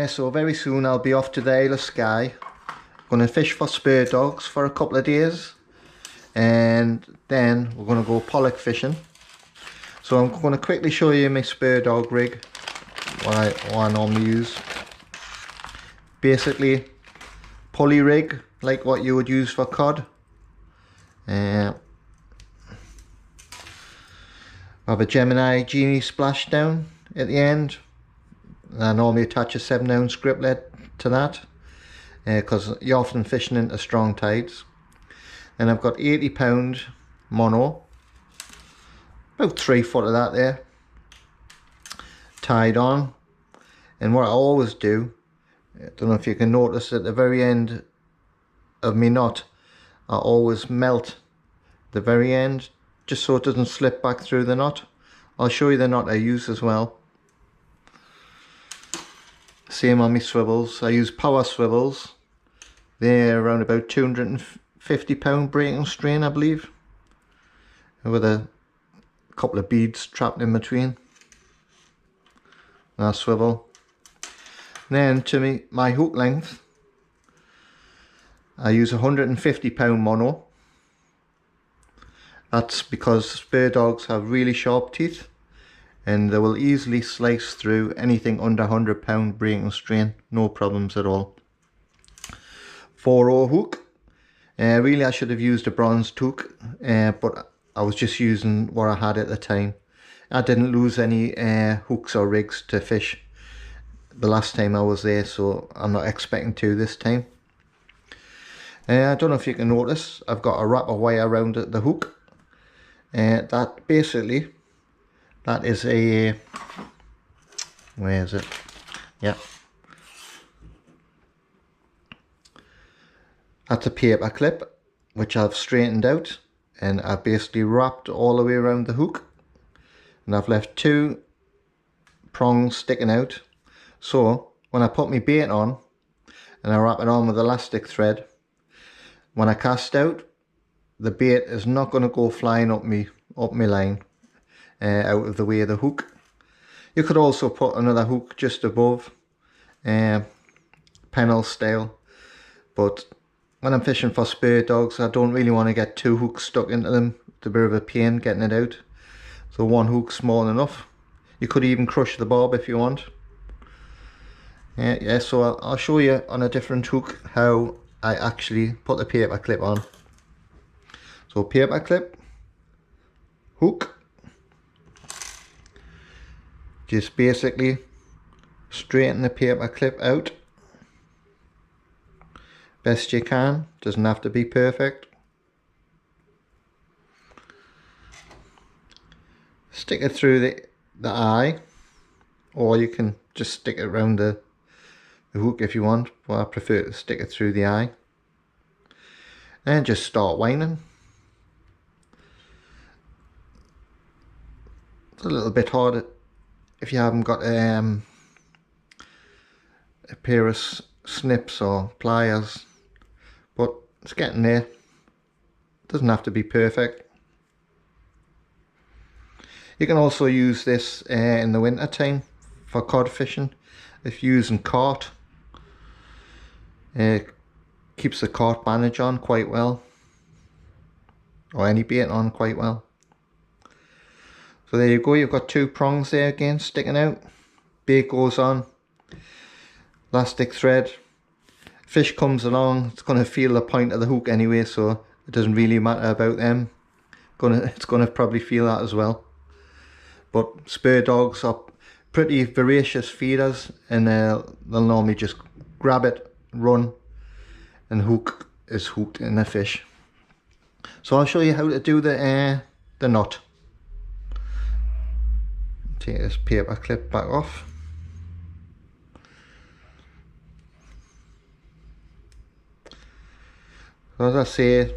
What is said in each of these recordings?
So very soon I'll be off to the Isle of Skye. Going to fish for Spurdogs for a couple of days, and then we're going to go Pollack fishing. So I'm going to quickly show you my Spurdog rig, what I normally use. Basically, pulley rig, like what you would use for cod. I have a Gemini Genie splashdown at the end. I normally attach a 7-ounce grip lead to that, because you're often fishing into strong tides. And I've got 80-pound mono, about 3 foot of that there, tied on. And what I always do, I don't know if you can notice, at the very end of my knot, I always melt the very end, just so it doesn't slip back through the knot. I'll show you the knot I use as well. Same on my swivels. I use power swivels. They're around about 250-pound breaking strain, I believe, with a couple of beads trapped in between. That swivel. Then to my hook length, I use 150-pound mono. That's because Spurdogs have really sharp teeth, and they will easily slice through anything under 100-pound breaking strain, no problems at all. 4/0 hook. Really I should have used a bronzed hook, but I was just using what I had at the time. I didn't lose any hooks or rigs to fish the last time I was there, so I'm not expecting to this time. I don't know if you can notice, I've got a wrapper wire around the hook. That basically, that is a, where is it? Yeah. That's a paper clip, which I've straightened out, and I've basically wrapped all the way around the hook. And I've left 2 prongs sticking out. So when I put my bait on, and I wrap it on with elastic thread, when I cast out, the bait is not going to go flying up my line, out of the way of the hook. You could also put another hook just above, pennel style, but when I'm fishing for Spurdogs, I don't really want to get 2 hooks stuck into them. It's a bit of a pain getting it out, so 1 hook's more than enough. You could even crush the barb if you want. Yeah, so I'll show you on a different hook how I actually put the paper clip on. So paper clip, hook, just basically straighten the paper clip out best you can, doesn't have to be perfect. Stick it through the eye, or you can just stick it around the hook if you want, but I prefer to stick it through the eye. And just start winding. It's a little bit harder if you haven't got a pair of snips or pliers, but it's getting there. It doesn't have to be perfect. You can also use this in the winter time for cod fishing. If you're using cart, keeps the cart bandage on quite well, or any bait on quite well. So there you go, you've got 2 prongs there again sticking out. Bait goes on, elastic thread. Fish comes along, it's going to feel the point of the hook anyway, so it doesn't really matter about them. It's going to probably feel that as well. But Spurdogs are pretty voracious feeders, and they'll normally just grab it, run, and hook is hooked in the fish. So I'll show you how to do the knot. Take this paper clip back off. So as I say,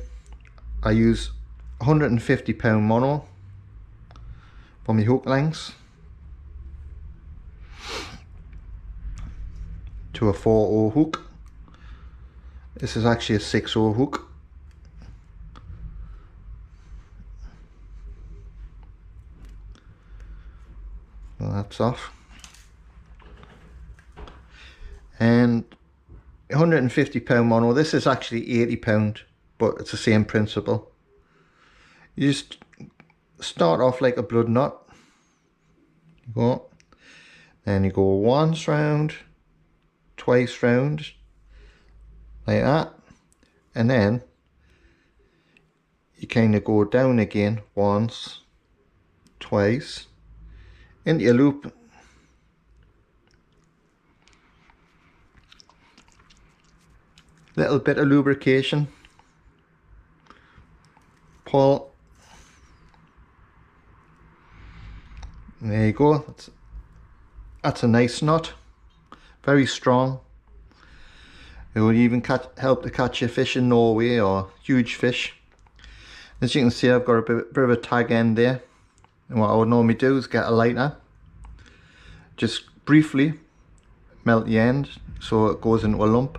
I use 150-pound mono for my hook lengths to a 4/0 hook. This is actually a 6/0 hook. Well, that's off. And £150 mono, this is actually £80, but it's the same principle. You just start off like a blood knot. You go, then you go once round, twice round, like that, and then you kind of go down again once, twice, into your loop. Little bit of lubrication. Pull. And there you go. That's a nice knot. Very strong. It would even help to catch a fish in Norway or huge fish. As you can see, I've got a bit of a tag end there. And what I would normally do is get a lighter. Just briefly melt the end so it goes into a lump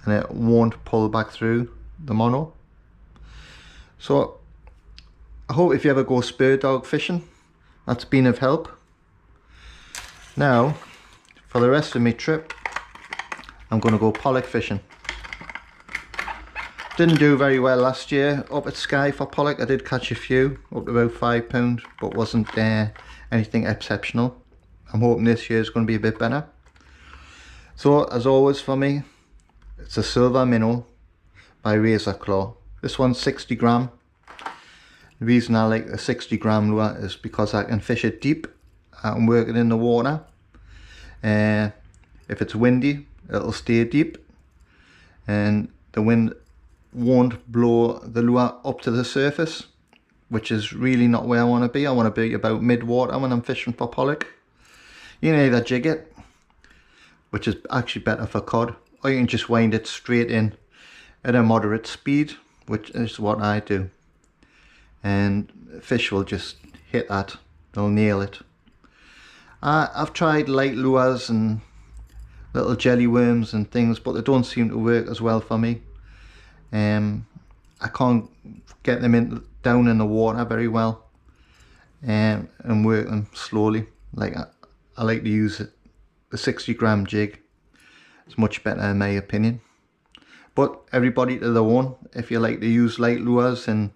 and it won't pull back through the mono. So I hope if you ever go spurdog fishing, that's been of help. Now for the rest of my trip, I'm going to go pollock fishing. Didn't do very well last year up at Skye for pollock. I did catch a few, up to about £5, but wasn't anything exceptional. I'm hoping this year is going to be a bit better. So as always for me, it's a silver minnow by Razor Claw. This one's 60 gram. The reason I like a 60 gram lure is because I can fish it deep. I can work it in the water. If it's windy, it'll stay deep, and the wind won't blow the lure up to the surface, which is really not where I want to be. I want to be about mid-water when I'm fishing for pollock. You can either jig it, which is actually better for cod, or you can just wind it straight in at a moderate speed, which is what I do. And fish will just hit that, they'll nail it. I've tried light lures and little jelly worms and things, but they don't seem to work as well for me. I can't get them down in the water very well, and work them slowly. Like I like to use the 60 gram jig. It's much better in my opinion. But everybody to their own. If you like to use light lures and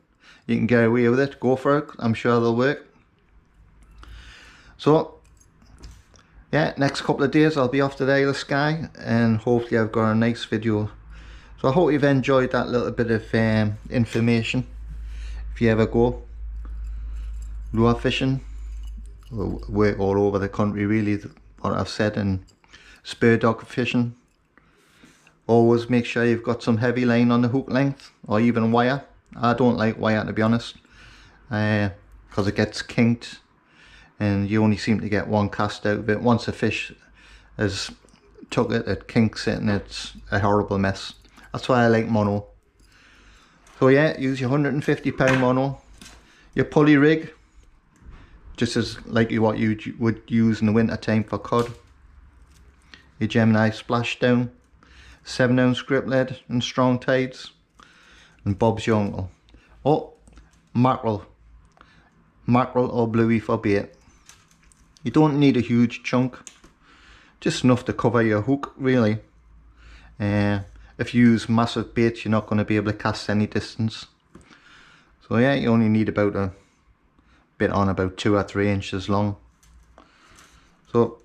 you can get away with it, go for it. I'm sure they'll work. So yeah, next couple of days I'll be off to the Isle of Skye, and hopefully I've got a nice video. So I hope you've enjoyed that little bit of information. If you ever go lure fishing, we'll work all over the country really, what I've said, and spurdog fishing. Always make sure you've got some heavy line on the hook length, or even wire. I don't like wire, to be honest, because it gets kinked and you only seem to get one cast out of it. Once a fish has took it, it kinks it and it's a horrible mess. That's why I like mono. So yeah, use your £150 mono, your pulley rig, just as like what you would use in the winter time for cod, your Gemini splashdown, 7-ounce grip lead and strong tides, and Bob's your uncle. Oh, mackerel or bluey for bait. You don't need a huge chunk, just enough to cover your hook really. If you use massive baits, you're not going to be able to cast any distance. So yeah, you only need about a bit on about 2 or 3 inches long. So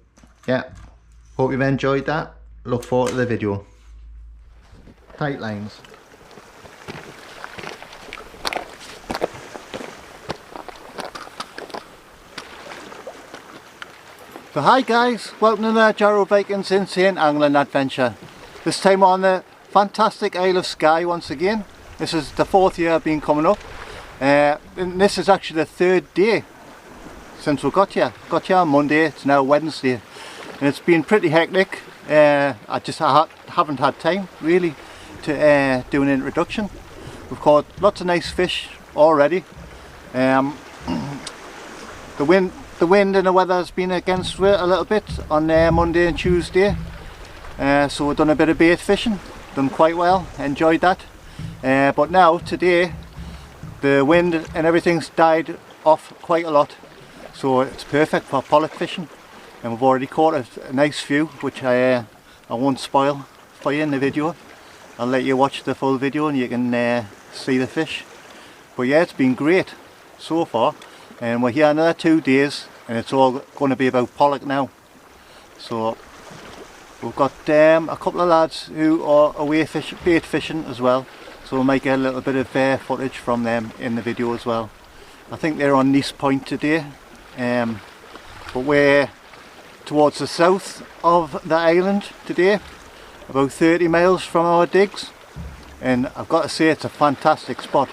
yeah, hope you've enjoyed that. Look forward to the video. Tight lines. So hi guys, welcome to the Jarrow Vikings Insane Angling Adventure. This time on the fantastic Isle of Skye once again. This is the 4th year I've been coming up. And this is actually the 3rd day since we got here. Got here on Monday, it's now Wednesday. And it's been pretty hectic. I haven't had time really to do an introduction. We've caught lots of nice fish already. The wind and the weather has been against it a little bit on Monday and Tuesday. So we've done a bit of bait fishing, done quite well, enjoyed that. But now, today, the wind and everything's died off quite a lot. So it's perfect for pollock fishing. And we've already caught a nice few, which I'm I won't spoil for you in the video. I'll let you watch the full video and you can see the fish. But yeah, it's been great so far, and we're here another 2 days and it's all going to be about pollock now. So we've got a couple of lads who are away bait fishing as well, so we might get a little bit of footage from them in the video as well. I think they're on Nice Point today, but we're towards the south of the island today, about 30 miles from our digs, and I've got to say it's a fantastic spot.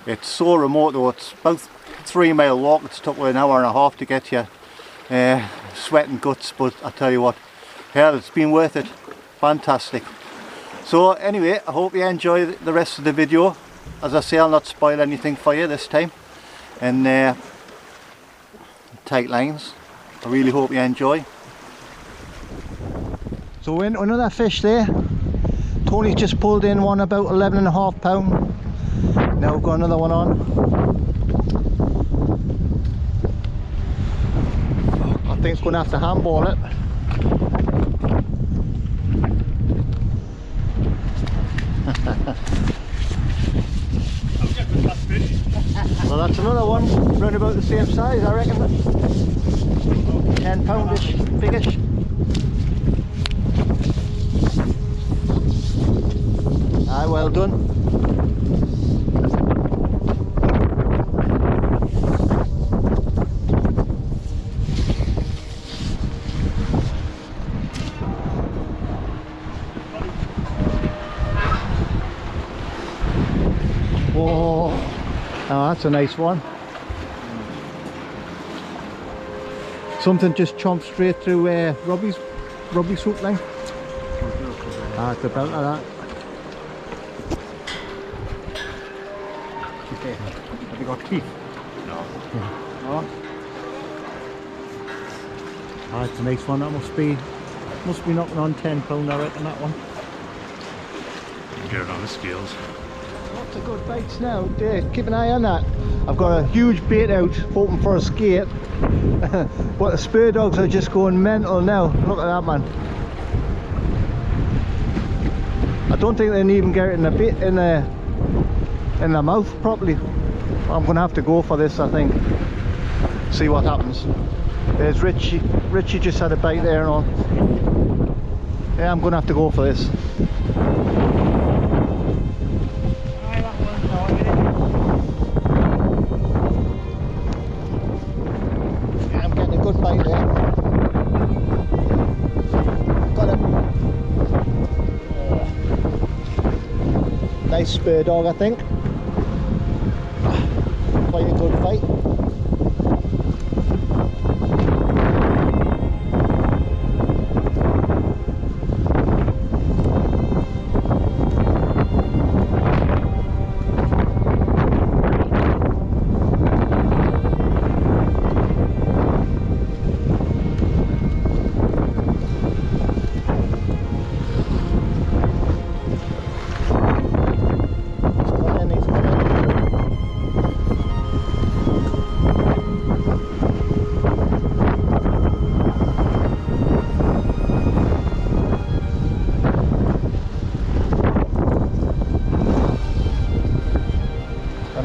It's so remote though, it's about 3 mile walk. It's took an hour and a half to get here, sweating guts, but I tell you what, hell, it's been worth it. Fantastic. So anyway, I hope you enjoy the rest of the video. As I say, I'll not spoil anything for you this time, and tight lines. I really hope you enjoy. So we're into another fish there. Tony's just pulled in one about 11.5 pound. Now we've got another one on. I think it's going to have to handball it. Well, that's another one, round about the same size, I reckon. 10 poundish, biggish. Aye, well done. Whoa, oh, that's a nice one. Something just chomped straight through Robbie's hook line. Ah, it's about like that. Have you got teeth? No. No? Ah, it's a nice one. That must be knocking on 10 pound, I reckon, that one. You can get it on the scales. Lots of good bites now. Keep an eye on that. I've got a huge bait out, hoping for a skate. But the Spurdogs are just going mental now. Look at that, man. I don't think they can even get it in the bait in the mouth properly. I'm gonna have to go for this, I think. See what happens. There's Richie. Richie just had a bite there and all. Yeah, I'm gonna have to go for this. Yeah, I'm getting a good bite there. Got it. Nice Spurdog, I think. Quite a good fight.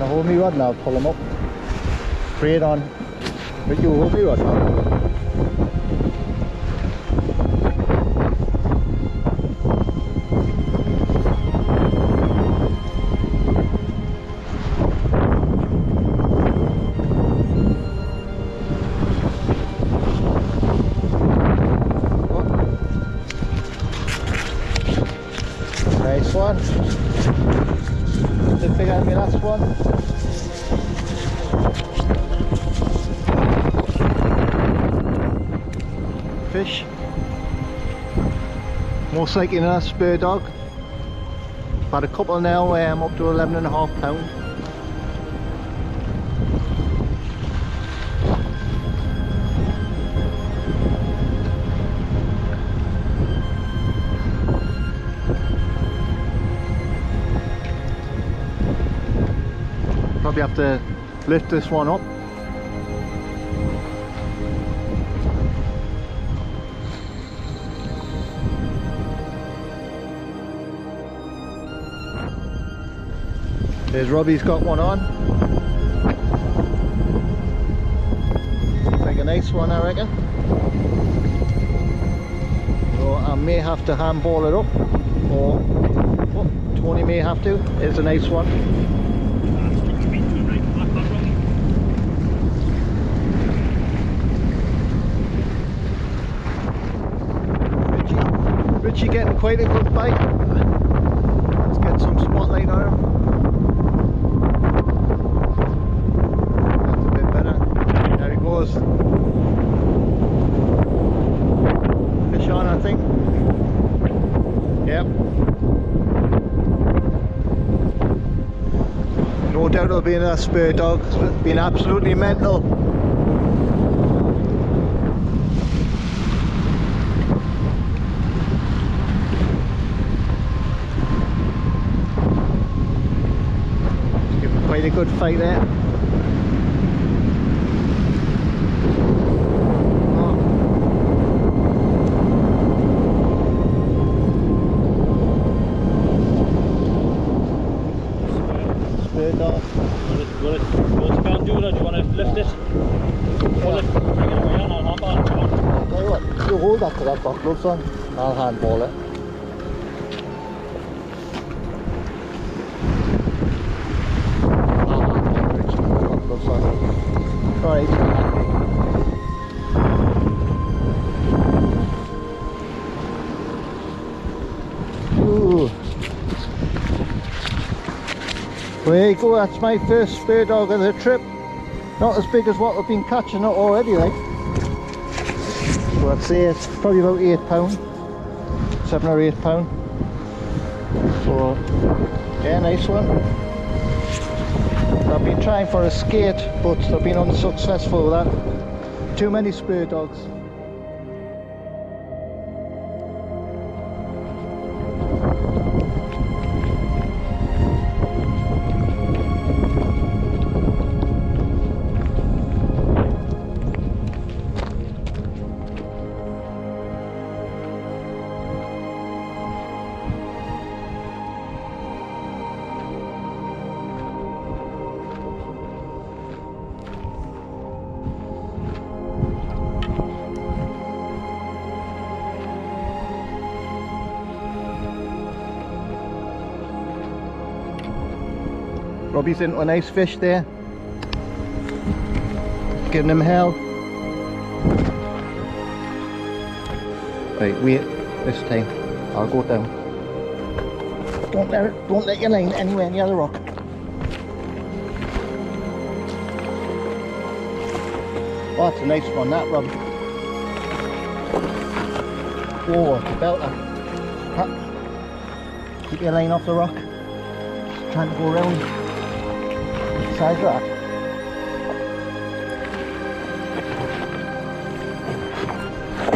Hold me rod now, pull them up. Braid on. But you hold me rod now. Nice one. The bigger than my last one. Fish. Most likely another Spurdog. I've had a couple now, I'm up to 11.5 pound. Probably have to lift this one up. There's Robbie's got one on. Looks like a nice one, I reckon. So I may have to handball it up, or Tony may have to. It's a nice one. Richie getting quite a good bite. Let's get some spotlight on him. That's a bit better. There he goes. Fish on, I think. Yep. No doubt it'll be another Spurdog. It's been absolutely mental. Quite a good fight there. Spurdog. Will it go to ground, do it, or do you want to lift it? Pull it, bring it away on, I'll handball it. I'll tell you what, you hold that to that buckle, son. I'll handball it. Right. Ooh. Well, there you go, that's my first Spurdog of the trip. Not as big as what we've been catching already, like. So I'd say it's probably about £8, 7 or 8 pound. So, yeah, nice one. I've been trying for a skate, but I've been unsuccessful with that. Too many Spurdogs. Robbie's into a nice fish there. Giving him hell. Right, wait this time. I'll go down. Don't let your line anywhere near the rock. Oh, that's a nice one, that, Robbie. Oh, it's a belter. Keep your line off the rock. Just trying to go around. Size that.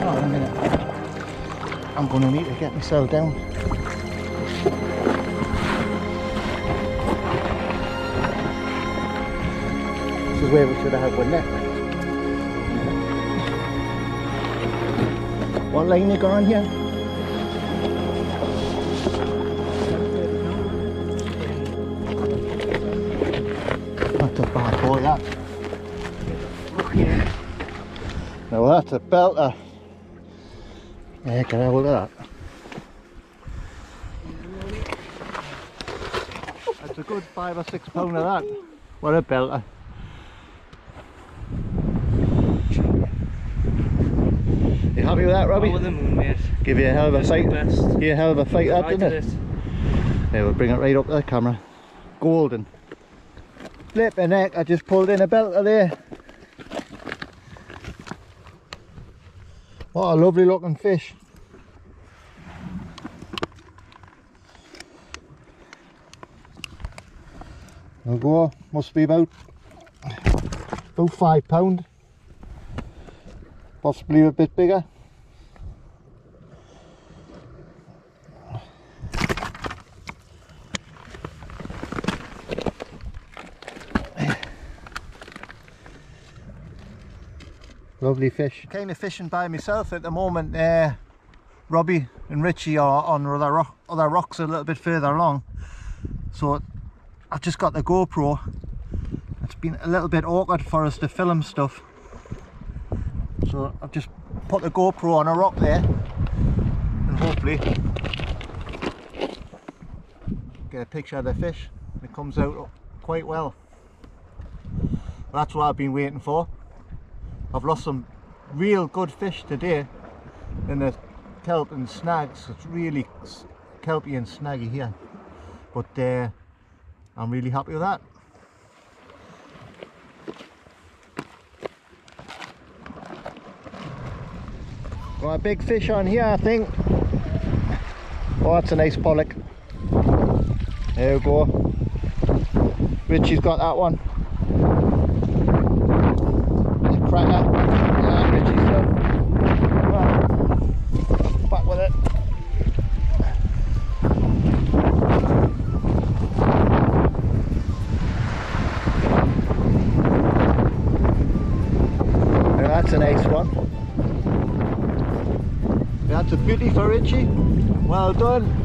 Oh, in a minute. I'm going to need to get myself down. This is where we should have had one net. What line you got on here? That's a bad boy, that. Look here. Now that's a belter. Yeah, can I hold of that? That's a good 5 or 6 pound of that. What a belter. You happy with that, Robbie? Over the moon, mate. Give you a hell of a fight. Give you a hell of a fight, that, didn't it? Yeah, we'll bring it right up to the camera. Golden. Flipping heck, I just pulled in a belter there. What a lovely looking fish. There we go, must be about £5. Possibly a bit bigger. Lovely fish. Kind of fishing by myself at the moment. Robbie and Richie are on other rocks a little bit further along, so I've just got the GoPro. It's been a little bit awkward for us to film stuff, so I've just put the GoPro on a rock there and hopefully get a picture of the fish. It comes out quite well. That's what I've been waiting for. I've lost some real good fish today in the kelp and snags. It's really kelpy and snaggy here, but I'm really happy with that. Got a big fish on here, I think. Oh, that's a nice pollock. There we go. Richie's got that one. It's a cracker. Yeah, Richie's well, back with it. Yeah, that's a nice one. That's a beauty for Richie. Well done.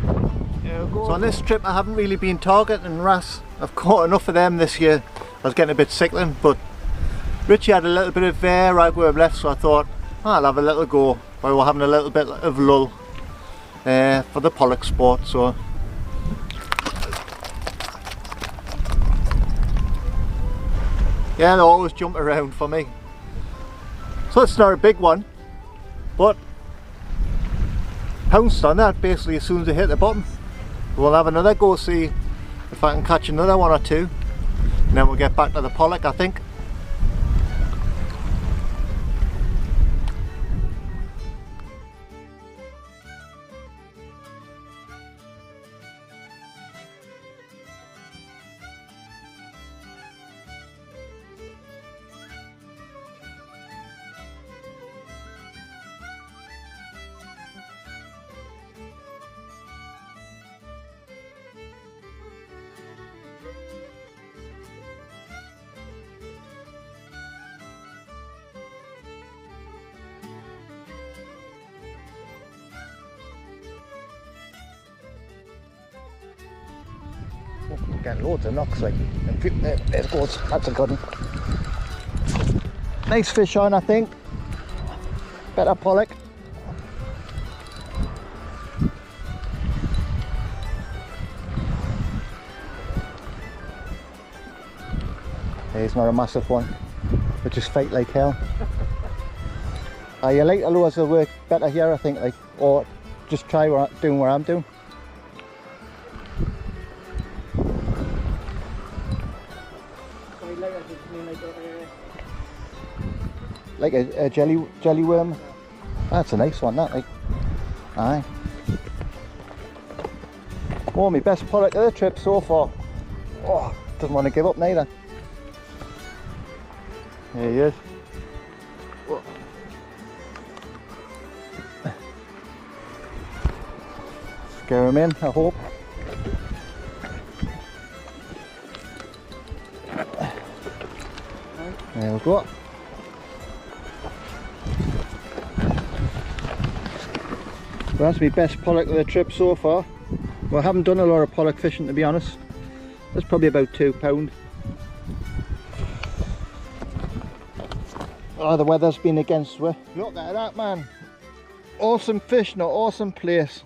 So on this trip I haven't really been targeting wrasse. I've caught enough of them this year. I was getting a bit sickling, but Richie had a little bit of air right where I've left, so I thought I'll have a little go while we're having a little bit of lull for the pollock sport. So yeah, they always jump around for me. So it's not a big one, but pounced on that basically as soon as I hit the bottom. We'll have another go, see if I can catch another one or two, and then we'll get back to the pollock, I think. Getting loads of knocks, like, there it goes, that's a good one. Nice fish on, I think. Better pollock. It's not a massive one, but just fight like hell. You like the lures will work better here, I think, like, or just try doing what I'm doing. Like a jelly worm. That's a nice one, that, like. Aye. Oh, my best pollock of the trip so far. Oh, doesn't want to give up neither. There he is. Oh. Scare him in, I hope. There we go. Well, that's my best pollock of the trip so far. Well, I haven't done a lot of pollock fishing, to be honest. That's probably about £2. Oh, the weather's been against me. Look at that, man. Awesome fish, no awesome place.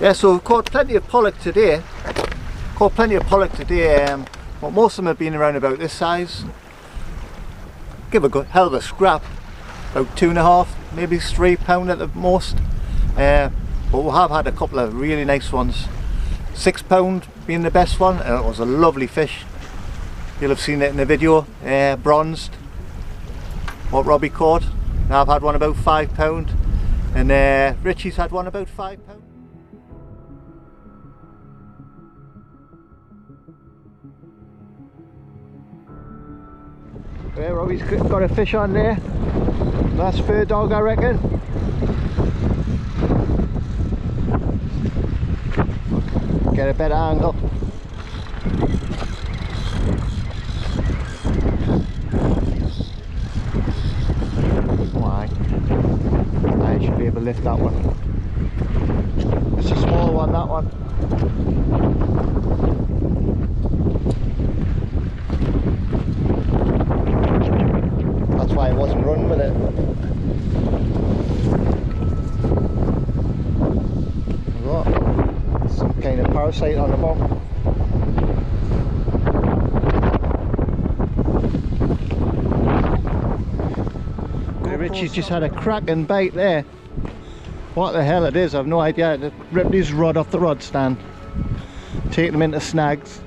Yeah, so we've caught plenty of pollock today. But most of them have been around about this size. Give a good hell of a scrap. About 2.5, maybe £3 at the most. But we have had a couple of really nice ones. £6 being the best one, and it was a lovely fish. You'll have seen it in the video, bronzed. What Robbie caught. Now I've had one about £5, and Richie's had one about £5. Yeah, Robbie's got a fish on there. That's Spurdog, I reckon. Get a better angle. It's a small one, that one. That's why I wasn't running with it. Look, some kind of parasite on the bottom. Richie's just had a cracking bite there. What the hell it is, I've no idea. It ripped his rod off the rod stand, taking them into snags.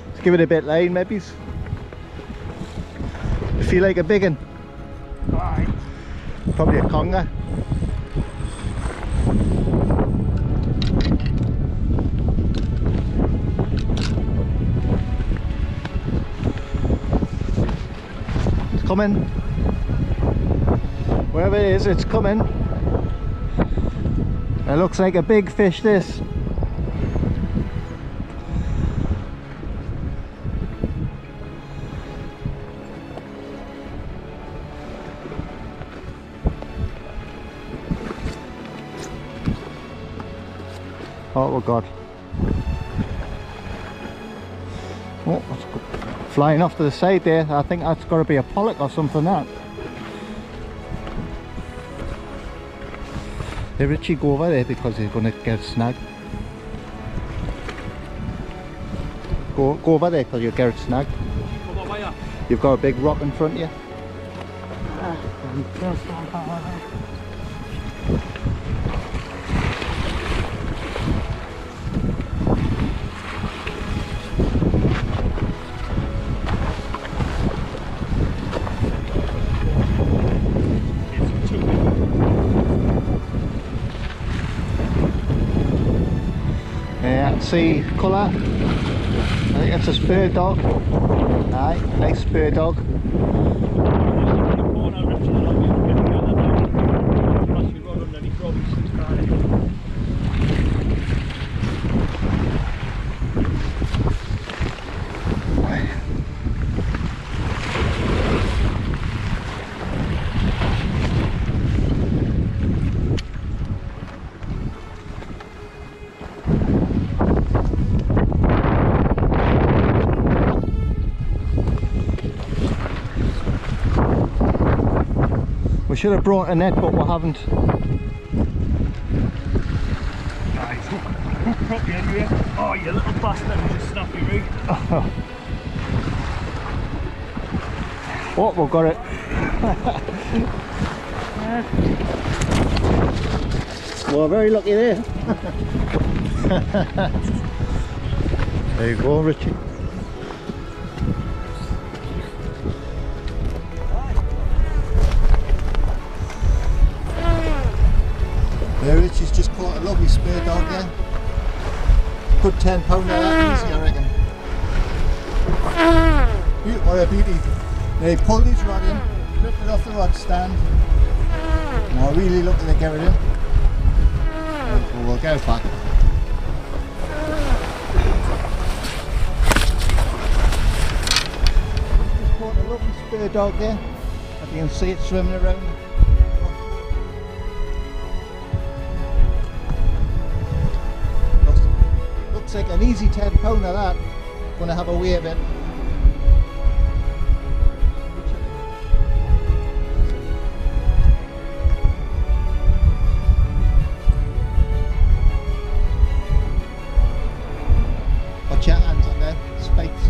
Let's give it a bit line, maybe. You feel like a big one? Probably a conger. It's coming. Wherever it is, it's coming. It looks like a big fish, this. Oh God. Oh, it's flying off to the side there. I think that's got to be a Pollack or something, that. Hey Richie, go over there because he's going to get snagged. Go over there because you'll get snagged. You've got a big rock in front of you. See colour, I think it's a Spurdog. Aye, nice Spurdog. We should have brought a net, but we haven't. Oh, you little bastard, you just snapped your rig. Oh, we've got it. Well, very lucky there. There you go, Richie. There, Richie's just caught a lovely Spurdog there. Good 10 pounder that easy, I reckon. What a beauty. They pulled his rod in, flipped it off the rod stand. Now really looking to get it in. So we'll go back. Just caught a lovely Spurdog there. As you can see it swimming around. Looks like an easy 10 pounder that. Gonna have a wee of it. Watch your hands on there, spikes.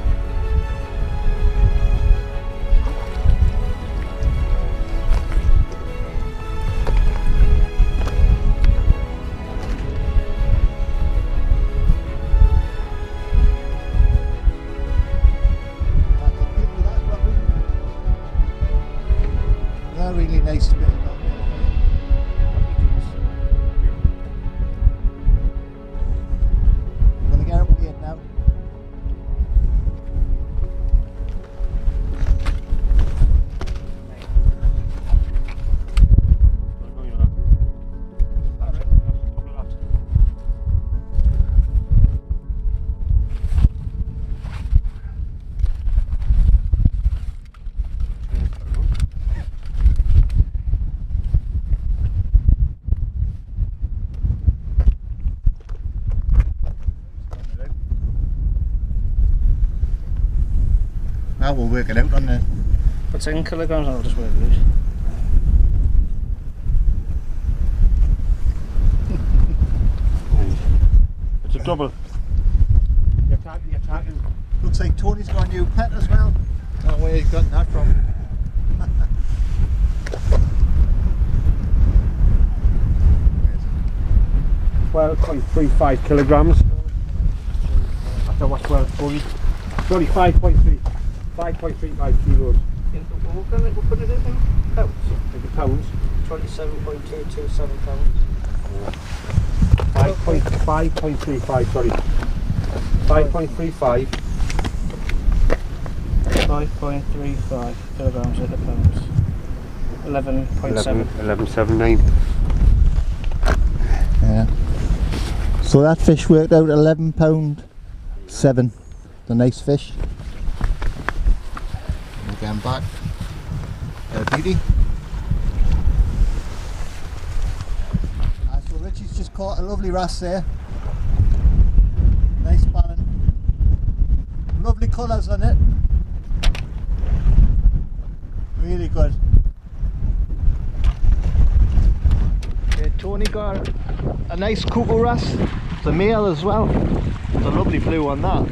Really nice to be able to go there. I'm going to get it weird now. I will work it out on the... What's in kilograms? I'll just work it out. It's a double. You're talking. Looks like Tony's got a new pet as well. I don't know where he's gotten that from. 12.35 kilograms. After what's 12 tons. Sorry, 5.35 kilos. We'll put it in pounds. Pounds. 27.227 pounds. 5.35, sorry. 5.35. 5.35 kilograms in the pounds. 11.7. 11.79. Yeah. So that fish worked out £11.7. The nice fish. Again back. Beauty. So Richie's just caught a lovely wrasse there. Nice balance. Lovely colours on it. Really good. Tony got a nice cuckoo wrasse. It's a male as well. It's a lovely blue on that.